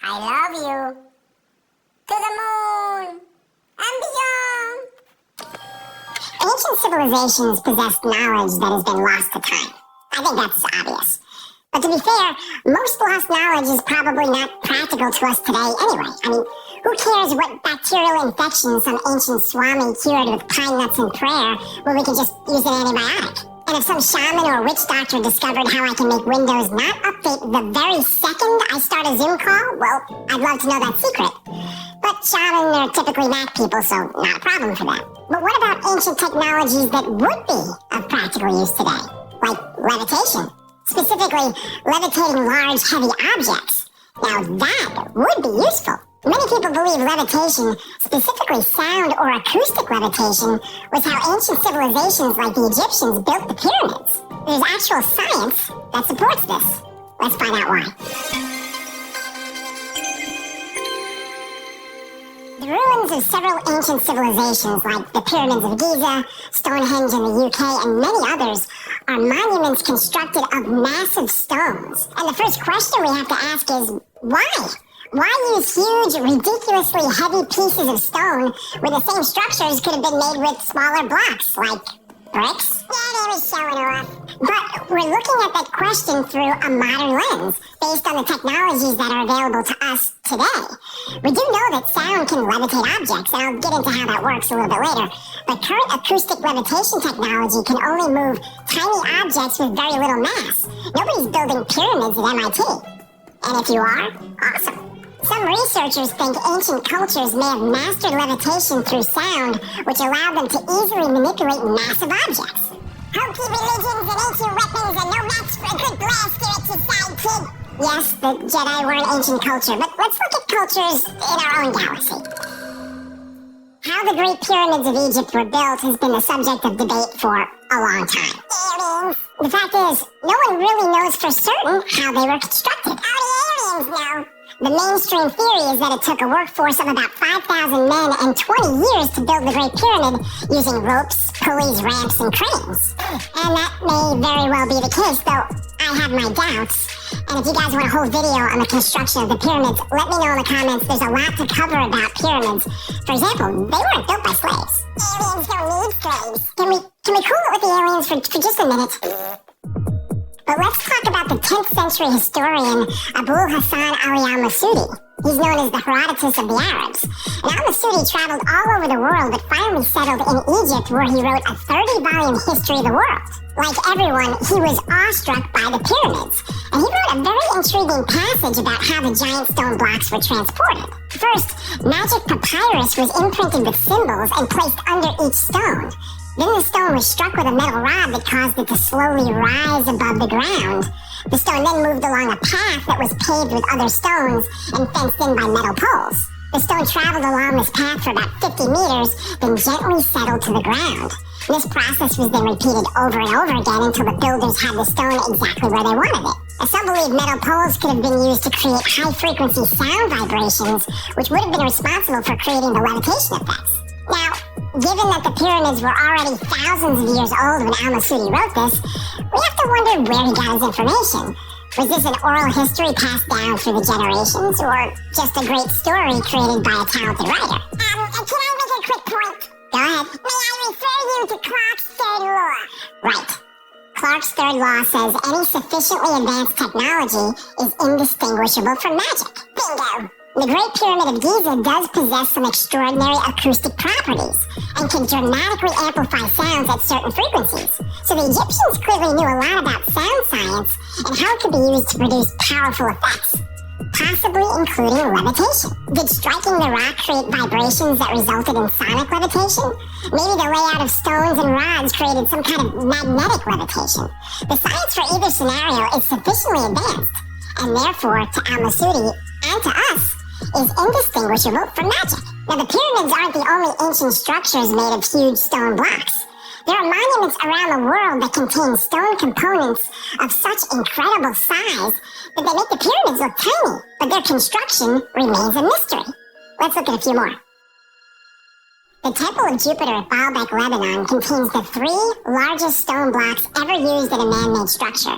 I love you. To the moon and beyond. Ancient civilizations possessed knowledge that has been lost to time. I think that's obvious. But to be fair, most lost knowledge is probably not practical to us today anyway. I mean, who cares what bacterial infection some ancient Swami cured with pine nuts and prayer when we can just use an antibiotic? And if some shaman or witch doctor discovered how I can make Windows not update the very second I start a Zoom call, well, I'd love to know that secret. But shamans are typically Mac people, so not a problem for them. But what about ancient technologies that would be of practical use today? Like levitation. Specifically, levitating large, heavy objects. Now that would be useful. Many people believe levitation, specifically sound or acoustic levitation, was how ancient civilizations like the Egyptians built the pyramids. There's actual science that supports this. Let's find out why. The ruins of several ancient civilizations like the pyramids of Giza, Stonehenge in the UK, and many others are monuments constructed of massive stones. And the first question we have to ask is, why? Why use huge, ridiculously heavy pieces of stone when the same structures could have been made with smaller blocks, like bricks? Yeah, they were showing off. But we're looking at that question through a modern lens, based on the technologies that are available to us today. We do know that sound can levitate objects, and I'll get into how that works a little bit later. But current acoustic levitation technology can only move tiny objects with very little mass. Nobody's building pyramids at MIT. And if you are, awesome. Some researchers think ancient cultures may have mastered levitation through sound, which allowed them to easily manipulate massive objects. Hokey religions and ancient weapons are no match for a good blaster at your side, kid. Yes, the Jedi were an ancient culture, but let's look at cultures in our own galaxy. How the Great Pyramids of Egypt were built has been the subject of debate for a long time. Aliens. The fact is, no one really knows for certain how they were constructed. How do aliens know? The mainstream theory is that it took a workforce of about 5,000 men and 20 years to build the Great Pyramid using ropes, pulleys, ramps, and cranes. And that may very well be the case, though I have my doubts. And if you guys want a whole video on the construction of the pyramids, let me know in the comments. There's a lot to cover about pyramids. For example, they weren't built by slaves. Aliens don't need slaves. Can we cool it with the aliens for just a minute? But let's talk about the 10th century historian Abul Hassan Ali al-Masudi. He's known as the Herodotus of the Arabs. And al-Masudi traveled all over the world, but finally settled in Egypt, where he wrote a 30-volume history of the world. Like everyone, he was awestruck by the pyramids. And he wrote a very intriguing passage about how the giant stone blocks were transported. First, magic papyrus was imprinted with symbols and placed under each stone. Then the stone was struck with a metal rod that caused it to slowly rise above the ground. The stone then moved along a path that was paved with other stones and fenced in by metal poles. The stone traveled along this path for about 50 meters, then gently settled to the ground. This process was then repeated over and over again until the builders had the stone exactly where they wanted it. Some believe metal poles could have been used to create high-frequency sound vibrations, which would have been responsible for creating the levitation effects. Now, given that the pyramids were already thousands of years old when al-Masudi wrote this, we have to wonder where he got his information. Was this an oral history passed down through the generations, or just a great story created by a talented writer? Can I make a quick point? Go ahead. May I refer you to Clarke's third law? Right. Clarke's third law says any sufficiently advanced technology is indistinguishable from magic. Bingo! The Great Pyramid of Giza does possess some extraordinary acoustic properties and can dramatically amplify sounds at certain frequencies. So the Egyptians clearly knew a lot about sound science and how it could be used to produce powerful effects, possibly including levitation. Did striking the rock create vibrations that resulted in sonic levitation? Maybe the layout of stones and rods created some kind of magnetic levitation. The science for either scenario is sufficiently advanced, and therefore, to al-Masudi and to us, is indistinguishable from magic. Now, the pyramids aren't the only ancient structures made of huge stone blocks. There are monuments around the world that contain stone components of such incredible size that they make the pyramids look tiny, but their construction remains a mystery. Let's look at a few more. The Temple of Jupiter at Baalbek, Lebanon contains the 3 largest stone blocks ever used in a man-made structure.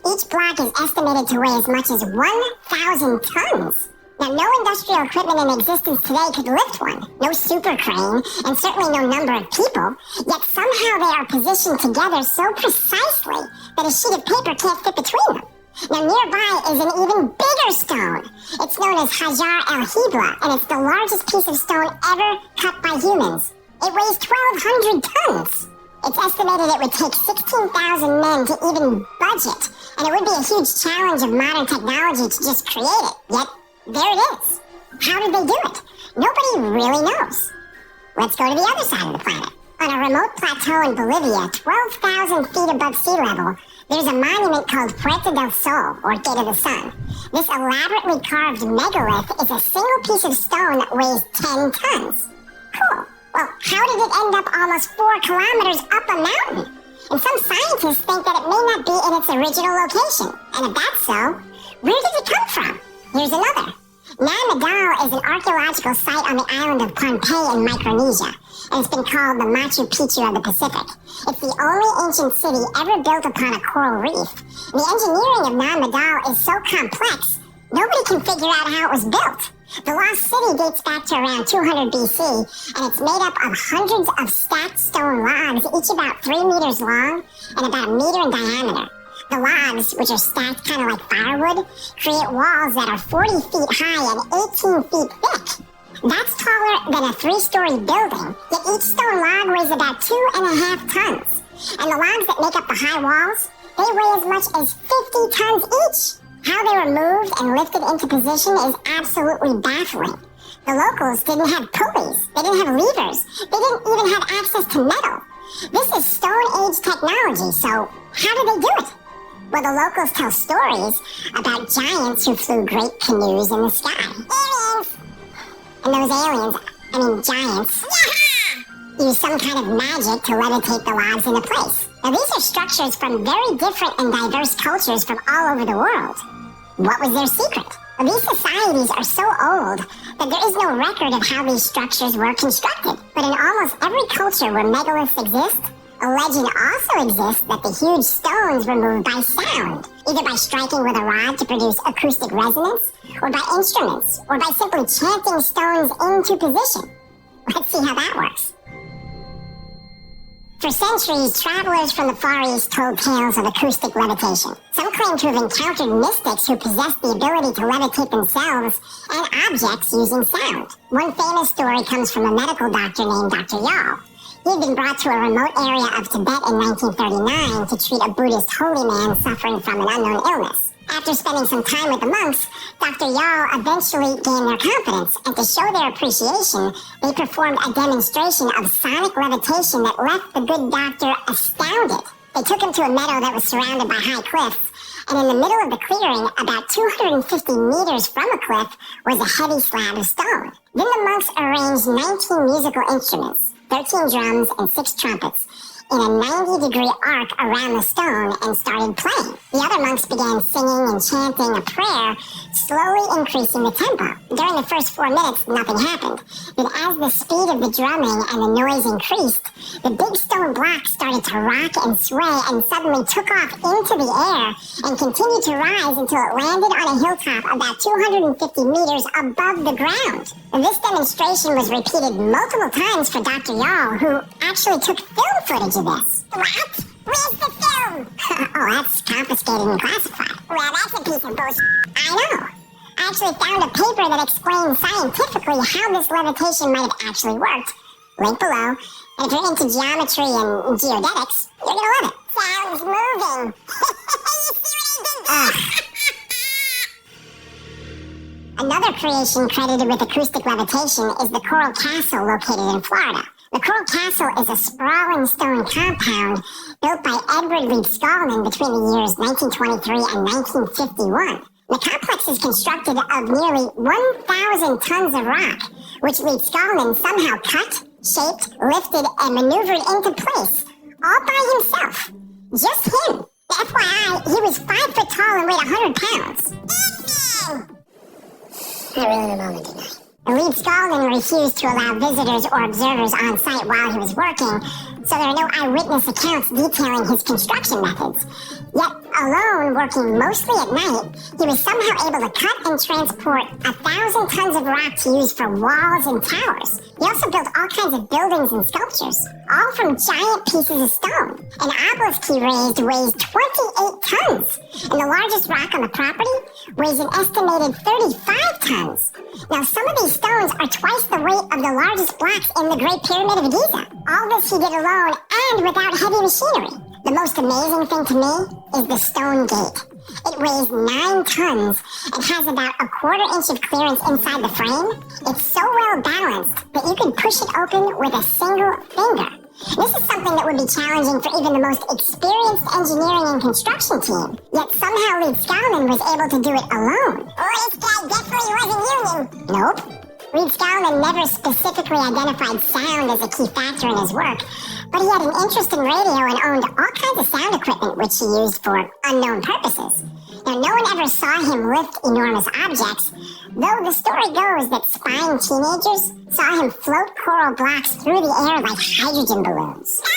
Each block is estimated to weigh as much as 1,000 tons. Now, no industrial equipment in existence today could lift one. No super crane, and certainly no number of people. Yet somehow they are positioned together so precisely that a sheet of paper can't fit between them. Now, nearby is an even bigger stone. It's known as Hajar el-Hibla, and it's the largest piece of stone ever cut by humans. It weighs 1,200 tons. It's estimated it would take 16,000 men to even budge it, and it would be a huge challenge of modern technology to just create it. Yet, there it is. How did they do it? Nobody really knows. Let's go to the other side of the planet. On a remote plateau in Bolivia, 12,000 feet above sea level, there's a monument called Puerta del Sol, or Gate of the Sun. This elaborately carved megalith is a single piece of stone that weighs 10 tons. Cool. Well, how did it end up almost 4 kilometers up a mountain? And some scientists think that it may not be in its original location. And if that's so, where did it come from? Here's another. Namadal is an archaeological site on the island of Pohnpei in Micronesia, and it's been called the Machu Picchu of the Pacific. It's the only ancient city ever built upon a coral reef. And the engineering of Namadal is so complex, nobody can figure out how it was built. The lost city dates back to around 200 BC, and it's made up of hundreds of stacked stone logs, each about 3 meters long and about 1 meter in diameter. The logs, which are stacked kind of like firewood, create walls that are 40 feet high and 18 feet thick. That's taller than a 3-story building, yet each stone log weighs about 2.5 tons. And the logs that make up the high walls, they weigh as much as 50 tons each. How they were moved and lifted into position is absolutely baffling. The locals didn't have pulleys, they didn't have levers, they didn't even have access to metal. This is Stone Age technology, so how did they do it? Well, the locals tell stories about giants who flew great canoes in the sky. Aliens! And those giants, use some kind of magic to levitate the logs into place. Now, these are structures from very different and diverse cultures from all over the world. What was their secret? Well, these societies are so old that there is no record of how these structures were constructed. But in almost every culture where megaliths exist, a legend also exists that the huge stones were moved by sound, either by striking with a rod to produce acoustic resonance, or by instruments, or by simply chanting stones into position. Let's see how that works. For centuries, travelers from the Far East told tales of acoustic levitation. Some claim to have encountered mystics who possessed the ability to levitate themselves and objects using sound. One famous story comes from a medical doctor named Dr. Yao. He had been brought to a remote area of Tibet in 1939 to treat a Buddhist holy man suffering from an unknown illness. After spending some time with the monks, Dr. Yao eventually gained their confidence, and to show their appreciation, they performed a demonstration of sonic levitation that left the good doctor astounded. They took him to a meadow that was surrounded by high cliffs, and in the middle of the clearing, about 250 meters from a cliff, was a heavy slab of stone. Then the monks arranged 19 musical instruments, 13 drums and 6 trumpets, in a 90-degree arc around the stone and started playing. The other monks began singing and chanting a prayer, slowly increasing the tempo. During the first 4 minutes, nothing happened. But as the speed of the drumming and the noise increased, the big stone block started to rock and sway and suddenly took off into the air and continued to rise until it landed on a hilltop about 250 meters above the ground. And this demonstration was repeated multiple times for Dr. Yao, who actually took film footage of this. What? Where's the film? Oh, that's confiscated and classified. Well, that's a piece of bullshit. I know. I actually found a paper that explains scientifically how this levitation might have actually worked. Link below. And if you're into geometry and geodetics, you're gonna love it. Sounds moving. You see what I did? Another creation credited with acoustic levitation is the Coral Castle located in Florida. The Coral Castle is a sprawling stone compound built by Edward Leeds Skolnin between the years 1923 and 1951. The complex is constructed of nearly 1,000 tons of rock, which Leeds Skolnin somehow cut, shaped, lifted, and maneuvered into place, all by himself. Just him. FYI, he was 5 foot tall and weighed 100 pounds. I really don't know, didn't I? Leeds Skolnin refused to allow visitors or observers on site while he was working, so there are no eyewitness accounts detailing his construction methods. Yet, alone, working mostly at night, he was somehow able to cut and transport 1,000 tons of rock to use for walls and towers. He also built all kinds of buildings and sculptures, all from giant pieces of stone. An obelisk he raised weighs 28 tons, and the largest rock on the property weighs an estimated 35 tons. Now, some of these stones are twice the weight of the largest blocks in the Great Pyramid of Giza. All this he did alone and without heavy machinery. The most amazing thing to me is the stone gate. It weighs 9 tons and has about a quarter-inch of clearance inside the frame. It's so well balanced that you can push it open with a single finger. This is something that would be challenging for even the most experienced engineering and construction team. Yet somehow Reed Skalman was able to do it alone. Oh, this guy definitely wasn't union. Nope. Reed Skalman never specifically identified sound as a key factor in his work, but he had an interest in radio and owned all kinds of sound equipment which he used for unknown purposes. Now, no one ever saw him lift enormous objects, though the story goes that spying teenagers saw him float coral blocks through the air like hydrogen balloons. I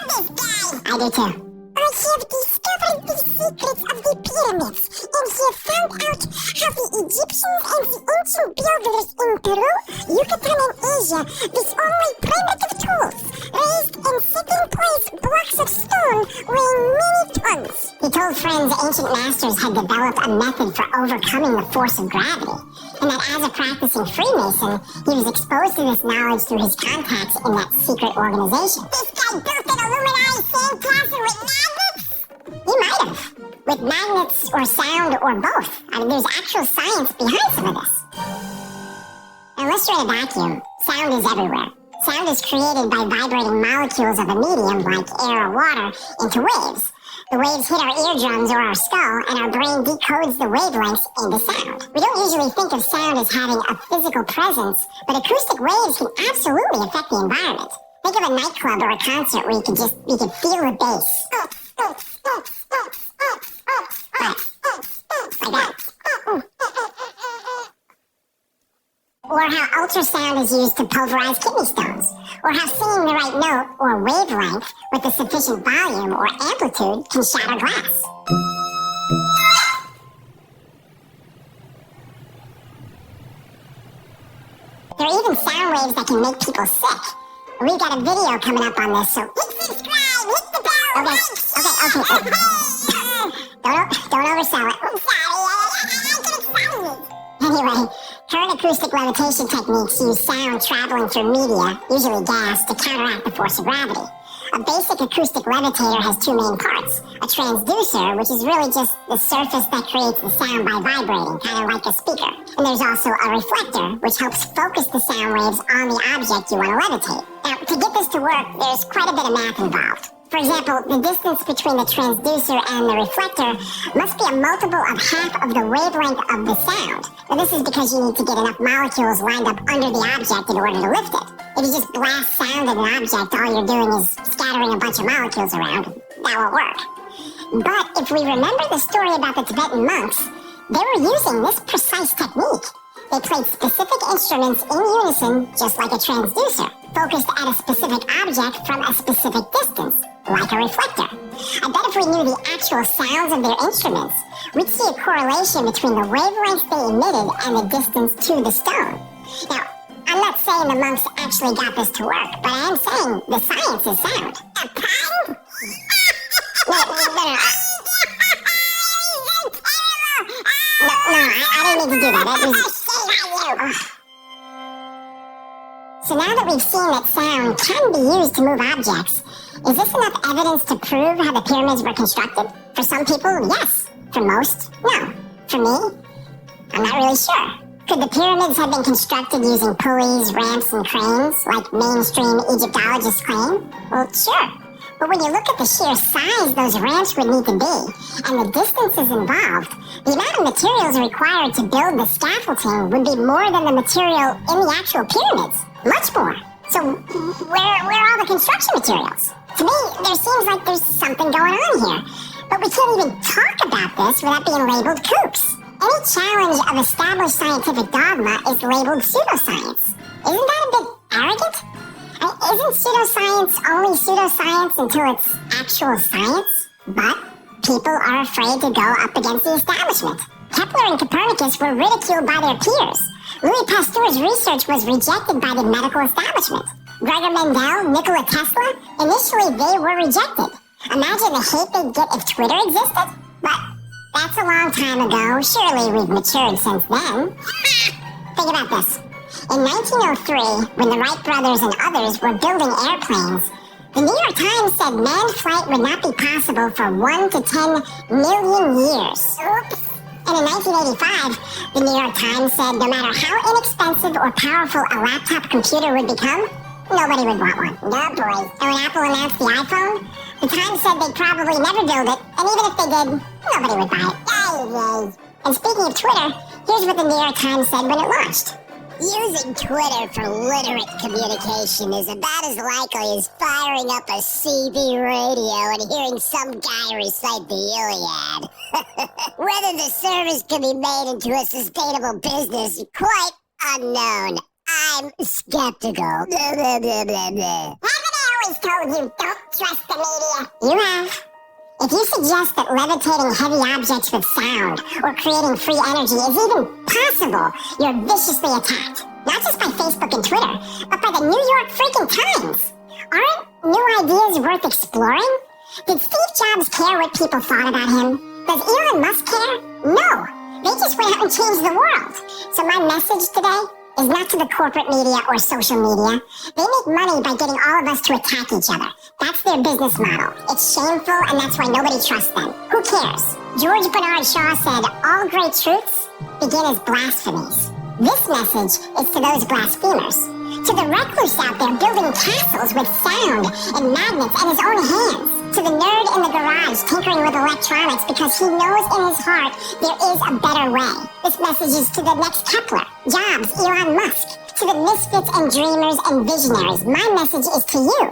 love this guy! I do too. I have discovered the secrets of the pyramids, and have found out how the Egyptians and the ancient builders in Peru, Yucatan, and Asia, with only primitive tools, raised and set in place blocks of stone weighing many tons. He told friends ancient masters had developed a method for overcoming the force of gravity, and that as a practicing Freemason, he was exposed to this knowledge through his contacts in that secret organization. This guy built an Illuminati sandcastle with magnets? He might have. With magnets or sound or both. I mean, there's actual science behind some of this. Unless you're in a vacuum, sound is everywhere. Sound is created by vibrating molecules of a medium, like air or water, into waves. The waves hit our eardrums or our skull, and our brain decodes the wavelengths into sound. We don't usually think of sound as having a physical presence, but acoustic waves can absolutely affect the environment. Think of a nightclub or a concert where you can feel the bass. Like that. Or how ultrasound is used to pulverize kidney stones. Or how singing the right note or wavelength with a sufficient volume or amplitude can shatter glass. There are even sound waves that can make people sick. We've got a video coming up on this, so hit subscribe, hit the bell. Okay. Don't oversell it. I'm sorry, Anyway, current acoustic levitation techniques use sound traveling through media, usually gas, to counteract the force of gravity. A basic acoustic levitator has two main parts. A transducer, which is really just the surface that creates the sound by vibrating, kind of like a speaker. And there's also a reflector, which helps focus the sound waves on the object you want to levitate. Now, to get this to work, there's quite a bit of math involved. For example, the distance between the transducer and the reflector must be a multiple of half of the wavelength of the sound. Now, this is because you need to get enough molecules lined up under the object in order to lift it. If you just blast sound at an object, all you're doing is scattering a bunch of molecules around. That won't work. But if we remember the story about the Tibetan monks, they were using this precise technique. They played specific instruments in unison, just like a transducer, focused at a specific object from a specific distance, like a reflector. I bet if we knew the actual sounds of their instruments, we'd see a correlation between the wavelengths they emitted and the distance to the stone. Now, I'm not saying the monks actually got this to work, but I am saying the science is sound. A pun? I didn't mean to do that. So now that we've seen that sound can be used to move objects, is this enough evidence to prove how the pyramids were constructed? For some people, yes. For most, no. For me, I'm not really sure. Could the pyramids have been constructed using pulleys, ramps, and cranes, like mainstream Egyptologists claim? Well, sure. But when you look at the sheer size those ramps would need to be, and the distances involved, the amount of materials required to build the scaffolding would be more than the material in the actual pyramids. Much more. So where are all the construction materials? To me, there seems like there's something going on here. But we can't even talk about this without being labeled kooks. Any challenge of established scientific dogma is labeled pseudoscience. Isn't that a bit arrogant? Isn't pseudoscience only pseudoscience until it's actual science? But People are afraid to go up against the establishment. Kepler and Copernicus were ridiculed by their peers. Louis Pasteur's research was rejected by the medical establishment. Gregor Mendel, Nikola Tesla, initially they were rejected. Imagine the hate they'd get if Twitter existed. But that's a long time ago. Surely we've matured since then. Think about this. In 1903, when the Wright brothers and others were building airplanes, the New York Times said manned flight would not be possible for 1 to 10 million years. Oops. And in 1985, the New York Times said no matter how inexpensive or powerful a laptop computer would become, nobody would want one. No, boys. And when Apple announced the iPhone, the Times said they'd probably never build it, and even if they did, nobody would buy it. Yay. And speaking of Twitter, here's what the New York Times said when it launched. Using Twitter for literate communication is about as likely as firing up a CB radio and hearing some guy recite the Iliad. Whether the service can be made into a sustainable business is quite unknown. I'm skeptical. Haven't I always told you don't trust the media? You have. If you suggest that levitating heavy objects with sound or creating free energy is even possible, you're viciously attacked. Not just by Facebook and Twitter, but by the New York freaking Times. Aren't new ideas worth exploring? Did Steve Jobs care what people thought about him? Does Elon Musk care? No. They just went out and changed the world. So my message today is not to the corporate media or social media. They make money by getting all of us to attack each other. That's their business model. It's shameful, and that's why nobody trusts them. Who cares? George Bernard Shaw said, all great truths begin as blasphemies. This message is to those blasphemers. To the recluse out there building castles with sound and magnets and his own hands. To the nerd in the garage tinkering with electronics because he knows in his heart there is a better way. This message is to the next Kepler, Jobs, Elon Musk. To the misfits and dreamers and visionaries, my message is to you.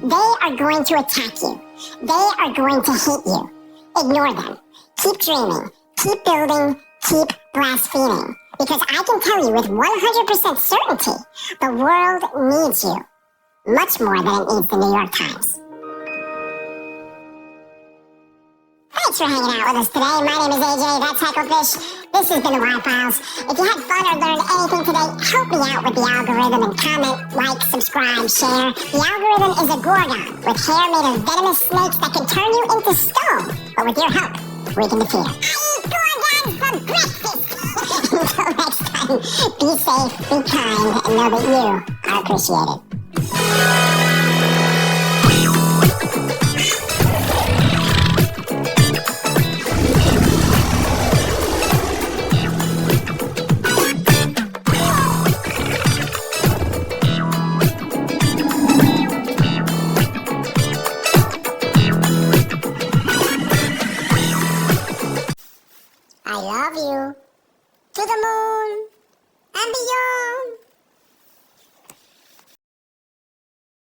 They are going to attack you. They are going to hate you. Ignore them. Keep dreaming. Keep building. Keep blaspheming. Because I can tell you with 100% certainty, the world needs you. Much more than it needs the New York Times. Thanks for hanging out with us today. My name is AJ, that's Hecklefish. This has been the Wild Files. If you had fun or learned anything today, help me out with the algorithm and comment, like, subscribe, share. The algorithm is a gorgon with hair made of venomous snakes that can turn you into stone. But with your help, we can defeat it. I eat gorgons for breakfast! Until next time, be safe, be kind, and know that you are appreciated. I love you. To the moon and beyond.